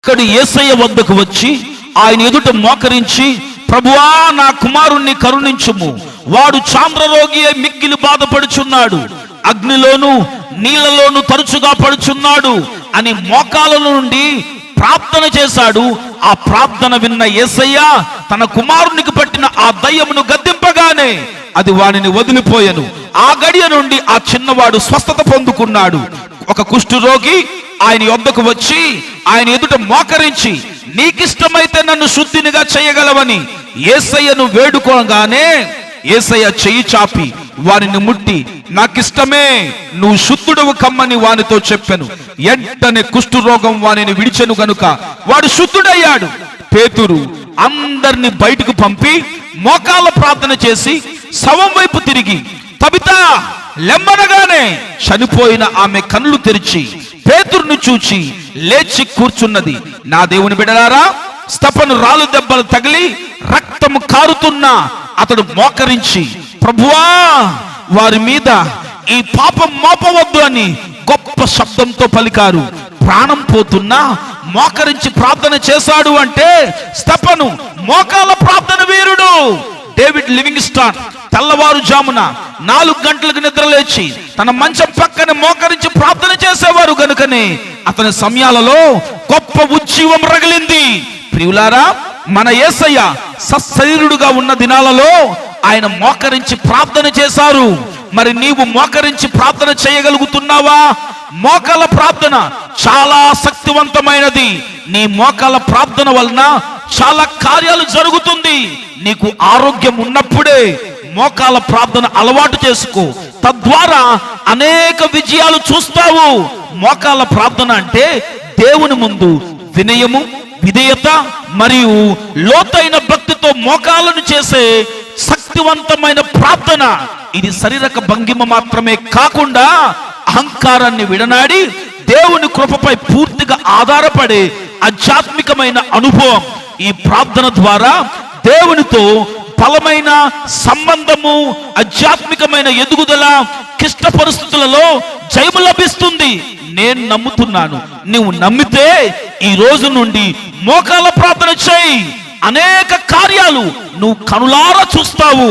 ఇక్కడ యేసయ్య వద్దకు వచ్చి ఆయన ఎదుట మోకరించి, ప్రభువా నా కుమారుణ్ణి కరుణించుము, వాడు చాంద్రరోగి మిక్కిలి బాధపడుచున్నాడు, అగ్నిలోను నీళ్లలోను తరచుగా పడుచున్నాడు అని మోకాల నుండి ప్రార్థన చేశాడు. ఆ ప్రార్థన విన్న యేసయ్య తన కుమారునికి పట్టిన ఆ దయ్యమును గద్దింపగానే అది వానిని వదిలిపోయెను. ఆ గడియ నుండి ఆ చిన్నవాడు స్వస్థత పొందుకున్నాడు. ఒక కుష్ఠరోగి ఆయన యొద్దకు వచ్చి ఆయన ఎదుట మోకరించి, నీకిష్టమైతే నన్ను శుద్ధినిగా చేయగలవని యేసయ్యను వేడుకోగానే యేసయ్య చెయ్యి చాపి వారిని ముట్టి, నాకిష్టమే, నువ్వు శుద్ధుడవు కమ్మని వానితో చెప్పెను. వెంటనే కుష్ఠరోగం వానిని విడిచెను గనుక వాడు శుద్ధుడయ్యాడు. పేతురు అందరిని బయటకు పంపి మోకాళ్ళ ప్రార్థన చేసి శవం వైపు తిరిగి, తబితా లెమ్మనగానే చనిపోయిన ఆమె కళ్ళు తెరిచి పేతురును చూచి లేచి కూర్చున్నది. నా దేవుని బిడ్డలారా, స్తెఫను రాళ్ళు దెబ్బలు తగిలి రక్తము కారుతున్నా అతడు మోకరించి, ప్రభువా వారి మీద ఈ పాపం మోపవద్దు అని గొప్ప శబ్దంతో పలికారు. ప్రాణం పోతున్నా మోకరించి ప్రార్థన చేశాడు అంటే స్తెఫను మోకాల ప్రార్థన వీరుడు. డేవిడ్ లివింగ్స్టన్ తెల్లవారుజామున 4 గంటలకు నిద్రలేచి తన మంచం పక్కన మోకరించి ప్రార్థన చేసేవారు గనుకనే అతని సమయాలలో గొప్ప ఉజ్జీవం రగిలింది. ప్రియులారా, మన యేసయ్య సశరీరుడుగా ఉన్న దినాలలో ఆయన మోకరించి ప్రార్థన చేశారు. మరి నీవు మోకరించి ప్రార్థన చేయగలుగుతున్నావా? మోకాల ప్రార్థన చాలా శక్తివంతమైనది. నీ మోకాల ప్రార్థన వలన చాలా కార్యాలు జరుగుతుంది. నీకు ఆరోగ్యం ఉన్నప్పుడే మోకాల ప్రార్థన అలవాటు చేసుకో, తద్వారా అనేక విజయాలు చూస్తావు. మోకాల ప్రార్థన అంటే దేవుని ముందు వినయము, విధేయత మరియు లోతైన భక్తితో మోకాలను చేసే శక్తివంతమైన ప్రార్థన. ఇది శారీరక భంగిమ మాత్రమే కాకుండా అహంకారాన్ని విడనాడి దేవుని కృపపై పూర్తిగా ఆధారపడే ఆధ్యాత్మికమైన అనుభవం. ఈ ప్రార్థన ద్వారా దేవునితో బలమైన సంబంధము, ఆధ్యాత్మికమైన ఎదుగుదల, క్లిష్ట పరిస్థితులలో జయము లభిస్తుంది. నేను నమ్ముతున్నాను. నువ్వు నమ్మితే ఈ రోజు నుండి మోకాల ప్రార్థన చేయి, అనేక కార్యాలు నువ్వు కనులారా చూస్తావు.